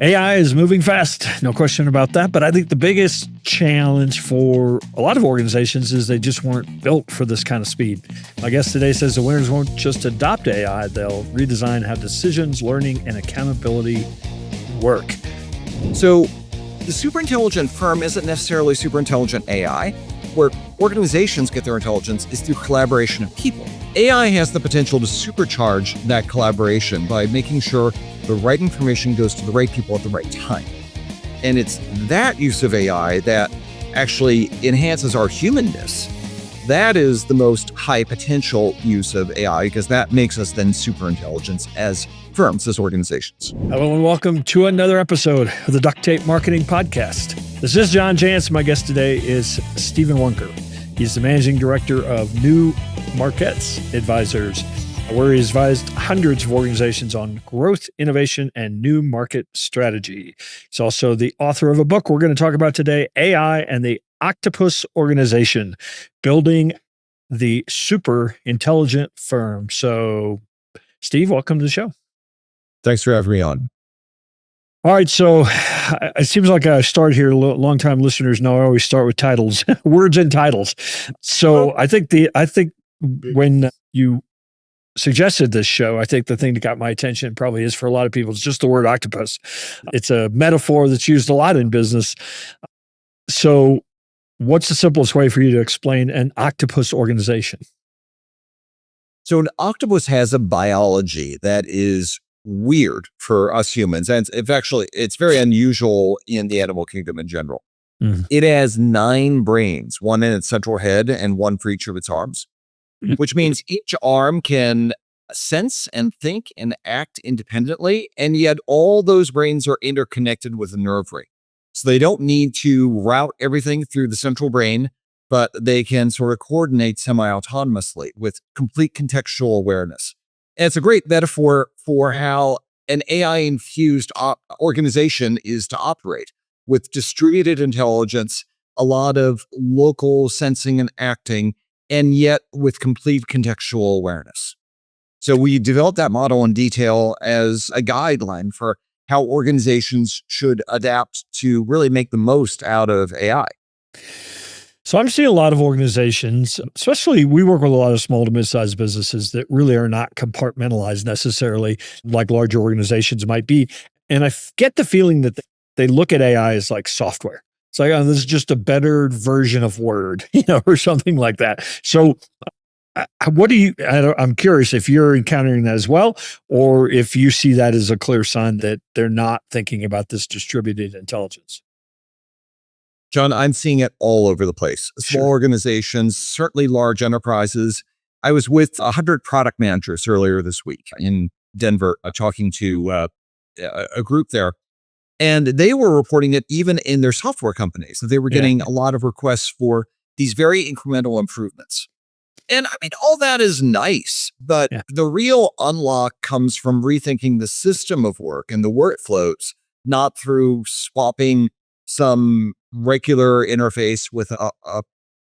AI is moving fast, no question about that. But I think the biggest challenge for a lot of organizations is they just weren't built for this kind of speed. My guest today says the winners won't just adopt AI, they'll redesign how decisions, learning, and accountability work. So the superintelligent firm isn't necessarily superintelligent AI. Where organizations get their intelligence is through collaboration of people. AI has the potential to supercharge that collaboration by making sure the right information goes to the right people at the right time. And it's that use of AI that actually enhances our humanness. That is the most high potential use of AI because that makes us then superintelligent as firms, as organizations. Hello and welcome to another episode of the Duct Tape Marketing Podcast. This is John Jantsch. My guest today is Stephen Wunker. He's the Managing Director of New Markets Advisors, where he's advised hundreds of organizations on growth, innovation, and new market strategy. He's also the author of a book we're going to talk about today, AI and the Octopus Organization, Building the Super Intelligent Firm. So, Steve, welcome to the show. Thanks for having me on. All right, so it seems like I start here. Long-time listeners know I always start with titles, words and titles. So I think when you suggested this show, I think the thing that got my attention probably is for a lot of people, it's just the word octopus. It's a metaphor that's used a lot in business. So what's the simplest way for you to explain an octopus organization? So an octopus has a biology that is weird for us humans. And it's very unusual in the animal kingdom in general. Mm. It has 9 brains, one in its central head and one for each of its arms, which means each arm can sense and think and act independently. And yet all those brains are interconnected with a nerve ring. So they don't need to route everything through the central brain, but they can sort of coordinate semi-autonomously with complete contextual awareness. And it's a great metaphor for how an AI-infused organization is to operate, with distributed intelligence, a lot of local sensing and acting, and yet with complete contextual awareness. So we developed that model in detail as a guideline for how organizations should adapt to really make the most out of AI. So I'm seeing a lot of organizations, especially we work with a lot of small to mid-sized businesses that really are not compartmentalized necessarily like larger organizations might be. And I get the feeling that they look at AI as like software. It's like, oh, this is just a better version of Word, or something like that. So I'm curious if you're encountering that as well, or if you see that as a clear sign that they're not thinking about this distributed intelligence. John, I'm seeing it all over the place. Small organizations, certainly large enterprises. I was with 100 product managers earlier this week in Denver, talking to a group there. And they were reporting that even in their software companies, that they were getting a lot of requests for these very incremental improvements. And I mean, all that is nice, but the real unlock comes from rethinking the system of work and the workflows, not through swapping some regular interface with a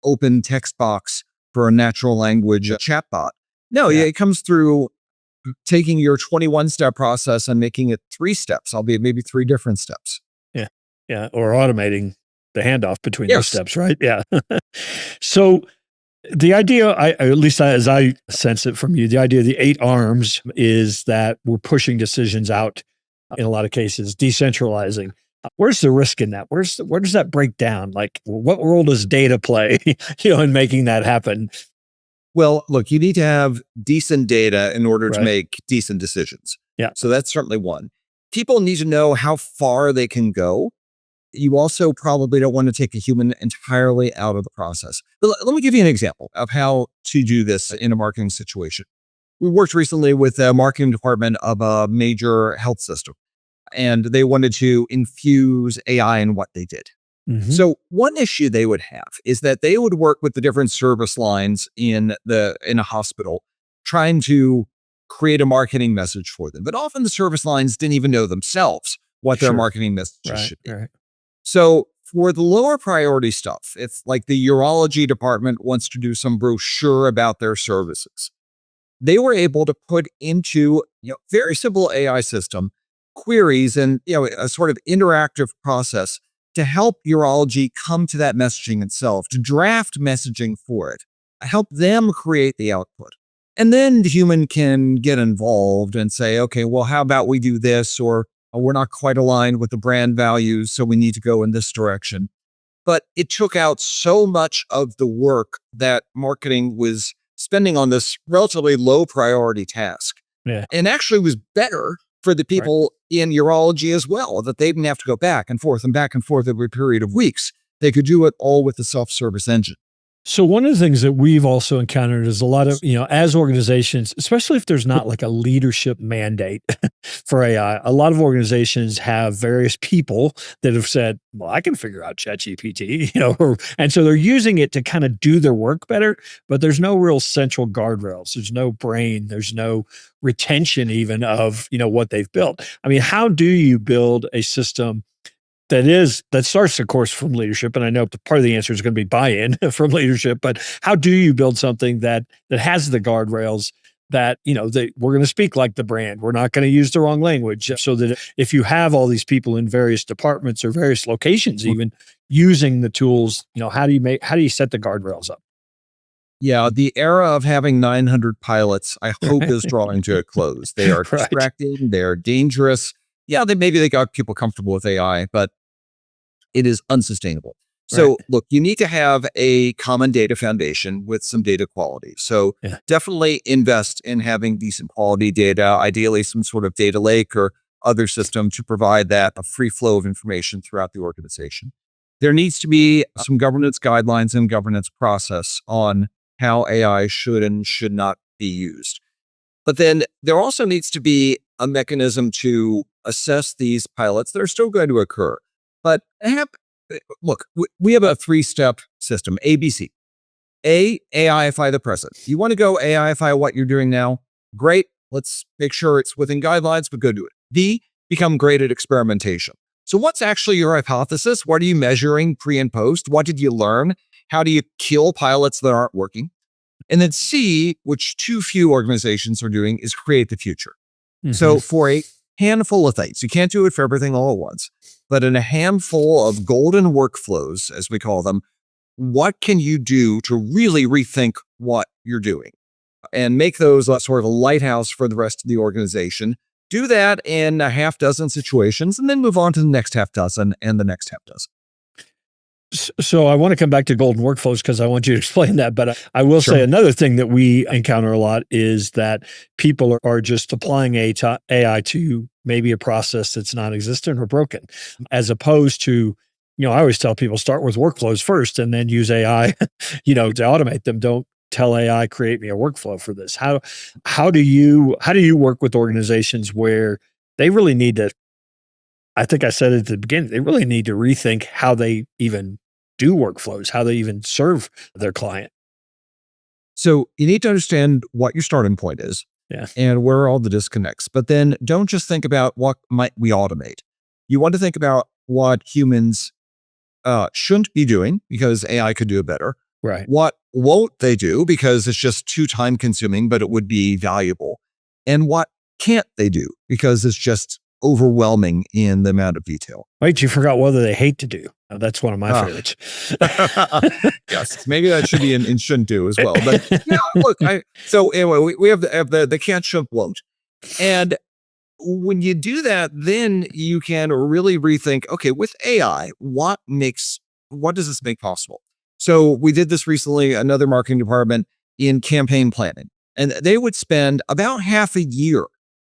open text box for a natural language chatbot. No, it comes through taking your 21-step process and making it 3 steps, albeit maybe 3 different steps. Yeah. Or automating the handoff between those steps, right? Yeah. So the idea, at least as I sense it from you, the idea of the 8 arms is that we're pushing decisions out in a lot of cases, decentralizing. Where's the risk in that? Where does that break down? Like, what role does data play, in making that happen? Well, look, you need to have decent data in order to make decent decisions. Yeah. So that's certainly one. People need to know how far they can go. You also probably don't want to take a human entirely out of the process. But let me give you an example of how to do this in a marketing situation. We worked recently with a marketing department of a major health system, and they wanted to infuse AI in what they did. Mm-hmm. So one issue they would have is that they would work with the different service lines in a hospital, trying to create a marketing message for them. But often the service lines didn't even know themselves what their marketing message should be. Right. So for the lower priority stuff, it's like the urology department wants to do some brochure about their services. They were able to put into very simple AI system queries and a sort of interactive process to help urology come to that messaging itself, to draft messaging for it, help them create the output. And then the human can get involved and say, okay, well, how about we do this? Or we're not quite aligned with the brand values, so we need to go in this direction. But it took out so much of the work that marketing was spending on this relatively low priority task. Yeah. And actually was better for the people in urology as well, that they didn't have to go back and forth over a period of weeks. They could do it all with the self-service engine. So one of the things that we've also encountered is a lot of, as organizations, especially if there's not like a leadership mandate for AI, a lot of organizations have various people that have said, well, I can figure out ChatGPT, and so they're using it to kind of do their work better, but there's no real central guardrails. There's no brain. There's no retention even of, what they've built. I mean, how do you build a system that starts, of course, from leadership? And I know part of the answer is going to be buy-in from leadership, but how do you build something that has the guardrails that, we're going to speak like the brand. We're not going to use the wrong language, so that if you have all these people in various departments or various locations, even using the tools, how do you set the guardrails up? Yeah, the era of having 900 pilots, I hope, is drawing to a close. They are distracting. They're dangerous. Yeah, maybe they got people comfortable with AI, but it is unsustainable. So look, you need to have a common data foundation with some data quality. So definitely invest in having decent quality data, ideally some sort of data lake or other system to provide that a free flow of information throughout the organization. There needs to be some governance guidelines and governance process on how AI should and should not be used. But then there also needs to be a mechanism to assess these pilots that are still going to occur. But look, we have a 3-step system, ABC. A, AIify the present. You want to go AIify what you're doing now? Great. Let's make sure it's within guidelines, but go do it. B, become great at experimentation. So what's actually your hypothesis? What are you measuring pre and post? What did you learn? How do you kill pilots that aren't working? And then C, which too few organizations are doing, is create the future. So for a handful of things, you can't do it for everything all at once, but in a handful of golden workflows, as we call them, what can you do to really rethink what you're doing and make those sort of a lighthouse for the rest of the organization? Do that in a half dozen situations and then move on to the next half dozen and the next half dozen. So I want to come back to golden workflows because I want you to explain that. But I will say another thing that we encounter a lot is that people are just applying AI to maybe a process that's non-existent or broken, as opposed to, I always tell people start with workflows first and then use AI, to automate them. Don't tell AI, create me a workflow for this. How do you work with organizations where they really need to, I think I said at the beginning, they really need to rethink how they even do workflows, how they even serve their client? So you need to understand what your starting point is and where are all the disconnects. But then don't just think about what might we automate. You want to think about what humans shouldn't be doing because AI could do it better. Right. What won't they do because it's just too time consuming, but it would be valuable. And what can't they do because it's just overwhelming in the amount of detail. Wait, you forgot whether they hate to do. That's one of my favorites. Yes, maybe that should be in shouldn't do as well. But look, so anyway, we have the can't, should, won't. And when you do that, then you can really rethink, okay, with AI, what does this make possible? So we did this recently, another marketing department in campaign planning, and they would spend about half a year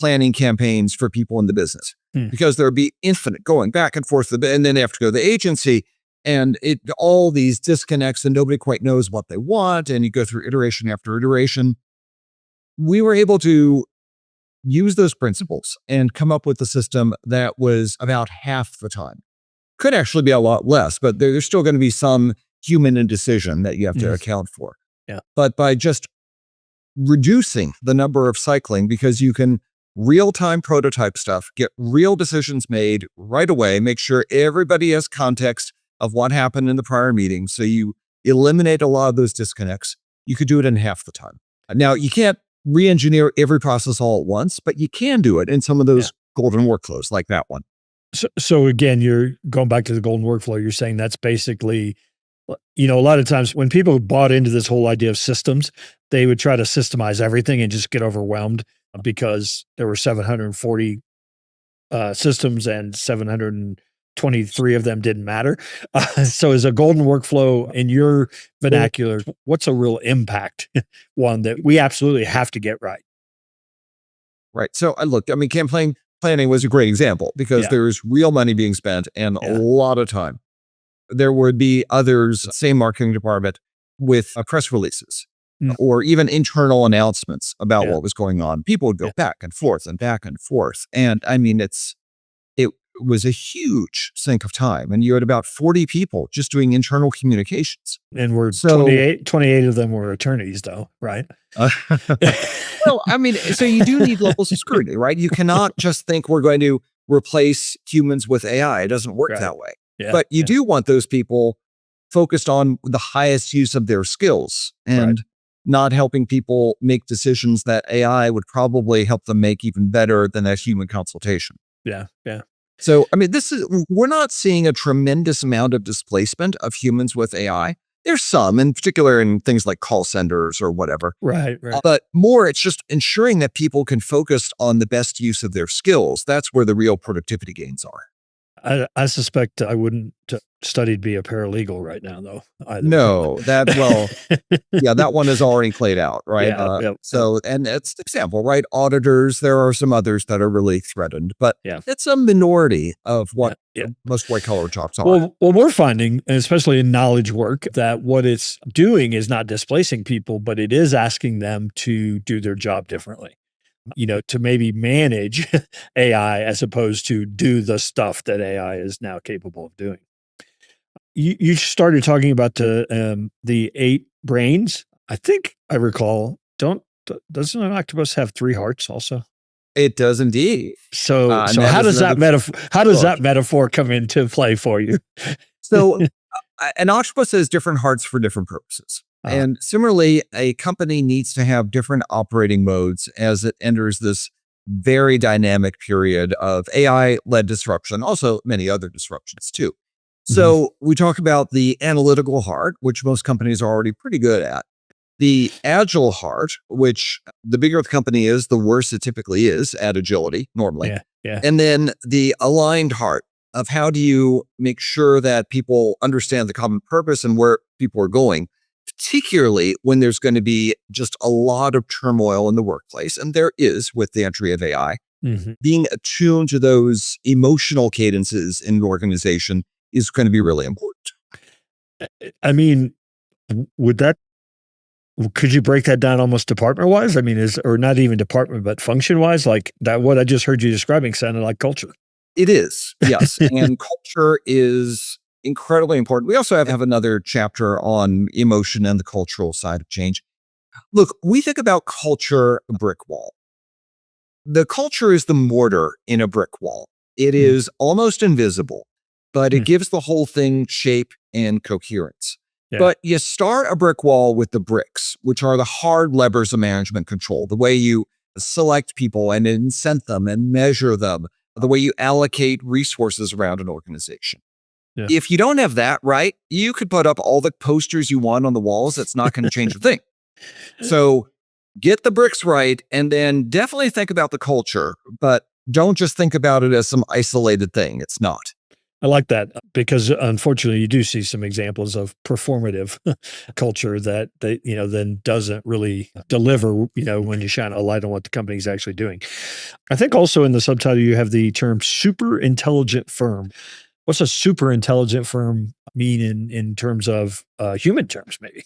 planning campaigns for people in the business because there would be infinite going back and forth, and then they have to go to the agency and all these disconnects and nobody quite knows what they want. And you go through iteration after iteration. We were able to use those principles and come up with a system that was about half the time. Could actually be a lot less, but there's still going to be some human indecision that you have to account for. Yeah. But by just reducing the number of cycling, because you can real-time prototype stuff, get real decisions made right away, make sure everybody has context of what happened in the prior meeting. So you eliminate a lot of those disconnects. You could do it in half the time. Now, you can't re-engineer every process all at once, but you can do it in some of those golden workflows like that one. So again, you're going back to the golden workflow. You're saying that's basically, a lot of times when people bought into this whole idea of systems, they would try to systemize everything and just get overwhelmed because there were 740 systems and 723 of them didn't matter. So as a golden workflow in your vernacular, what's a real impact one that we absolutely have to get right? Right. So campaign planning was a great example because there's real money being spent and a lot of time. There would be others, same marketing department, with press releases or even internal announcements about what was going on. People would go back and forth and back and forth. And it was a huge sink of time. And you had about 40 people just doing internal communications. And 28 of them were attorneys though, right? Well, so you do need levels of scrutiny, right? You cannot just think we're going to replace humans with AI. It doesn't work that way. Yeah, but you do want those people focused on the highest use of their skills and not helping people make decisions that AI would probably help them make even better than a human consultation. Yeah. So, we're not seeing a tremendous amount of displacement of humans with AI. There's some, in particular in things like call centers or whatever. Right. But more, it's just ensuring that people can focus on the best use of their skills. That's where the real productivity gains are. I suspect I wouldn't study to be a paralegal right now, though. Either. No, that one is already played out, right? And it's an example, right? Auditors, there are some others that are really threatened, but it's a minority of what most white-collar jobs are. Well, we're finding, especially in knowledge work, that what it's doing is not displacing people, but it is asking them to do their job differently. To maybe manage AI as opposed to do the stuff that AI is now capable of doing. You started talking about the 8 brains. I think I recall. Doesn't an octopus have 3 hearts also? It does indeed. So how does that metaphor come into play for you? So an octopus has different hearts for different purposes. And similarly, a company needs to have different operating modes as it enters this very dynamic period of AI-led disruption, also many other disruptions too. So we talk about the analytical heart, which most companies are already pretty good at. The agile heart, which the bigger the company is, the worse it typically is at agility normally. And then the aligned heart of how do you make sure that people understand the common purpose and where people are going, particularly when there's going to be just a lot of turmoil in the workplace. And there is with the entry of AI. Being attuned to those emotional cadences in the organization is going to be really important. Could you break that down almost department-wise? Or not even department, but function-wise? Like that, what I just heard you describing sounded like culture. It is, yes. And culture is incredibly important. We also have another chapter on emotion and the cultural side of change. Look, we think about culture, a brick wall. The culture is the mortar in a brick wall. It is almost invisible, but it gives the whole thing shape and coherence. But you start a brick wall with the bricks, which are the hard levers of management control, the way you select people and incent them and measure them, the way you allocate resources around an organization. If you don't have that right, you could put up all the posters you want on the walls. That's not going to change a thing. So get the bricks right, and then definitely think about the culture, but don't just think about it as some isolated thing. It's not. I like that because unfortunately you do see some examples of performative culture that then doesn't really deliver, when you shine a light on what the company is actually doing. I think also in the subtitle you have the term super intelligent firm. What's a super intelligent firm mean in terms of human terms, maybe?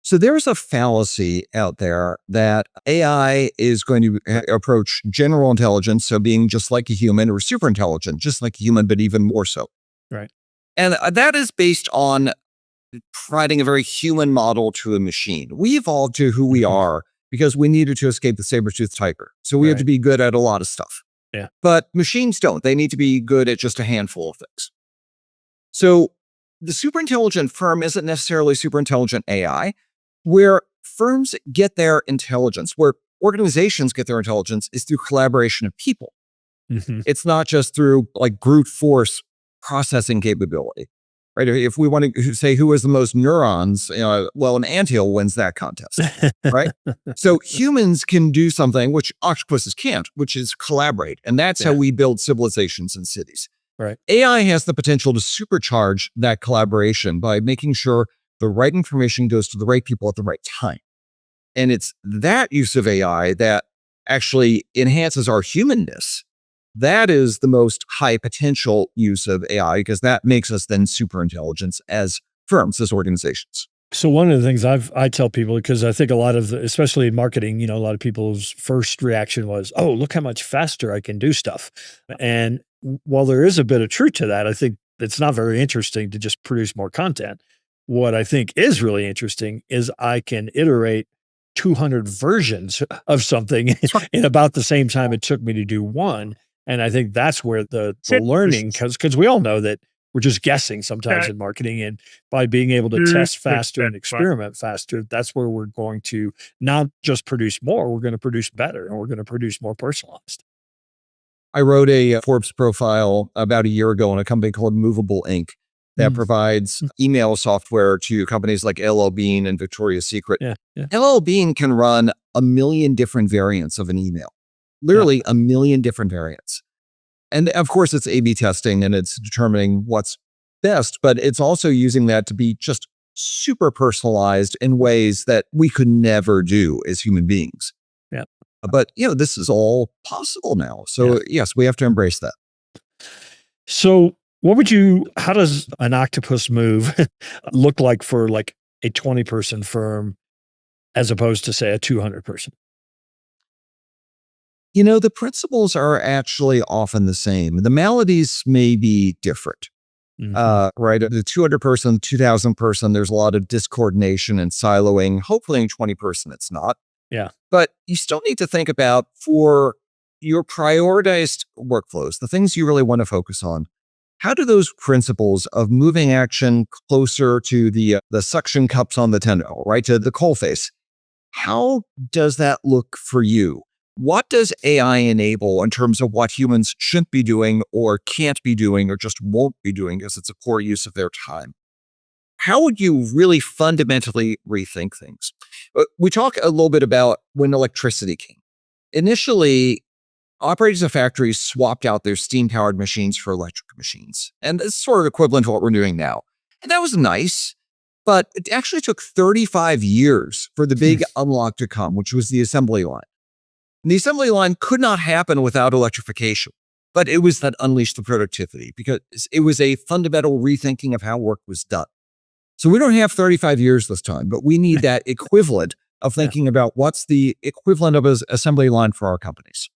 So there's a fallacy out there that AI is going to approach general intelligence, so being just like a human, or super intelligent, just like a human, but even more so. Right. And that is based on providing a very human model to a machine. We evolved to who we are because we needed to escape the saber-toothed tiger. So we have to be good at a lot of stuff. But machines don't. They need to be good at just a handful of things. So the super intelligent firm isn't necessarily super intelligent AI. Where firms get their intelligence, where organizations get their intelligence, is through collaboration of people. Mm-hmm. It's not just through like brute force processing capability, right? If we want to say who has the most neurons, well, an anthill wins that contest, right? So humans can do something which octopuses can't, which is collaborate. And that's how we build civilizations and cities. Right. AI has the potential to supercharge that collaboration by making sure the right information goes to the right people at the right time. And it's that use of AI that actually enhances our humanness. That is the most high potential use of AI because that makes us then super intelligent as firms, as organizations. So one of the things I tell people, because I think a lot of, especially in marketing, a lot of people's first reaction was, oh, look how much faster I can do stuff. And while there is a bit of truth to that, I think it's not very interesting to just produce more content. What I think is really interesting is I can iterate 200 versions of something in about the same time it took me to do one. And I think that's where the learning, because we all know that we're just guessing sometimes in marketing, and by being able to test faster and experiment faster, that's where we're going to not just produce more, we're going to produce better, and we're going to produce more personalized. I wrote a Forbes profile about a year ago on a company called Movable Ink that provides email software to companies like LL Bean and Victoria's Secret. LL Bean can run 1 million different variants of an email, literally 1 million different variants. And of course, it's A/B testing and it's determining what's best, but it's also using that to be just super personalized in ways that we could never do as human beings. Yeah. But, this is all possible now. So, yes, we have to embrace that. So, how does an octopus move look like for like a 20-person firm as opposed to, say, a 200-person? The principles are actually often the same. The maladies may be different, right? The 200-person, 2,000-person, there's a lot of discoordination and siloing. Hopefully in 20-person, it's not. Yeah. But you still need to think about for your prioritized workflows, the things you really want to focus on. How do those principles of moving action closer to the suction cups on the tendril, right, to the coal face, how does that look for you? What does AI enable in terms of what humans shouldn't be doing or can't be doing or just won't be doing because it's a poor use of their time? How would you really fundamentally rethink things? We talk a little bit about when electricity came. Initially, operators of factories swapped out their steam-powered machines for electric machines. And it's sort of equivalent to what we're doing now. And that was nice, but it actually took 35 years for the big unlock to come, which was the assembly line. And the assembly line could not happen without electrification, but it was that unleashed the productivity because it was a fundamental rethinking of how work was done. So we don't have 35 years this time, but we need that equivalent of thinking about what's the equivalent of an assembly line for our companies.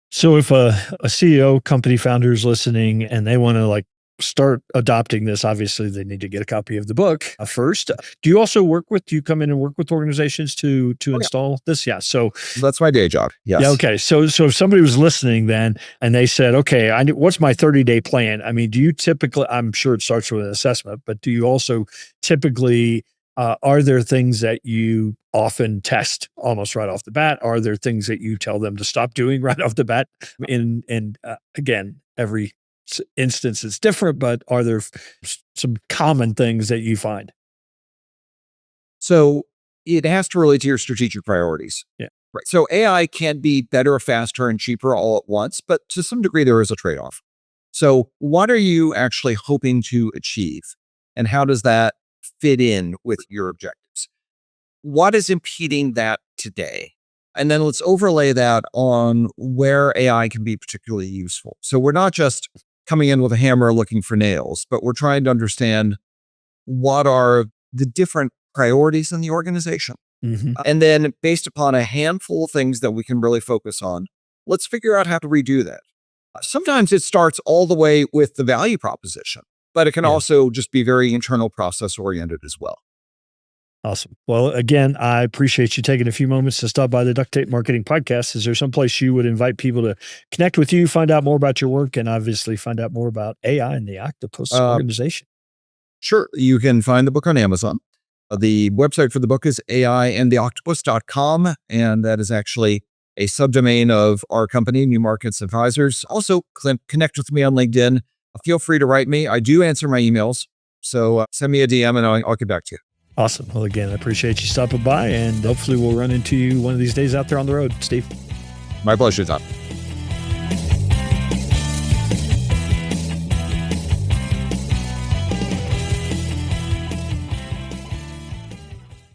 So if a CEO, company founder is listening and they want to start adopting this, obviously they need to get a copy of the book first. Do you also do you come in and work with organizations to install this? Yeah. So that's my day job. Yes. Yeah. Okay. So if somebody was listening then and they said, okay, what's my 30-day plan? I mean, do you typically, I'm sure it starts with an assessment, but do you also typically, are there things that you often test almost right off the bat? Are there things that you tell them to stop doing right off the bat? Again, every instance is different, but are there some common things that you find? So it has to relate to your strategic priorities. Yeah. Right. So AI can be better, faster, and cheaper all at once, but to some degree, there is a trade-off. So what are you actually hoping to achieve? And how does that fit in with your objectives? What is impeding that today? And then let's overlay that on where AI can be particularly useful. So we're not just coming in with a hammer looking for nails, but we're trying to understand what are the different priorities in the organization. And then based upon a handful of things that we can really focus on, let's figure out how to redo that. Sometimes it starts all the way with the value proposition, but it can also just be very internal process oriented as well. Awesome. Well, again, I appreciate you taking a few moments to stop by the Duct Tape Marketing Podcast. Is there some place you would invite people to connect with you, find out more about your work, and obviously find out more about AI and the Octopus organization? Sure. You can find the book on Amazon. The website for the book is aiandtheoctopus.com, and that is actually a subdomain of our company, New Markets Advisors. Also, connect with me on LinkedIn. Feel free to write me. I do answer my emails. So send me a DM and I'll get back to you. Awesome. Well, again, I appreciate you stopping by, and hopefully we'll run into you one of these days out there on the road, Steve. My pleasure, Tom.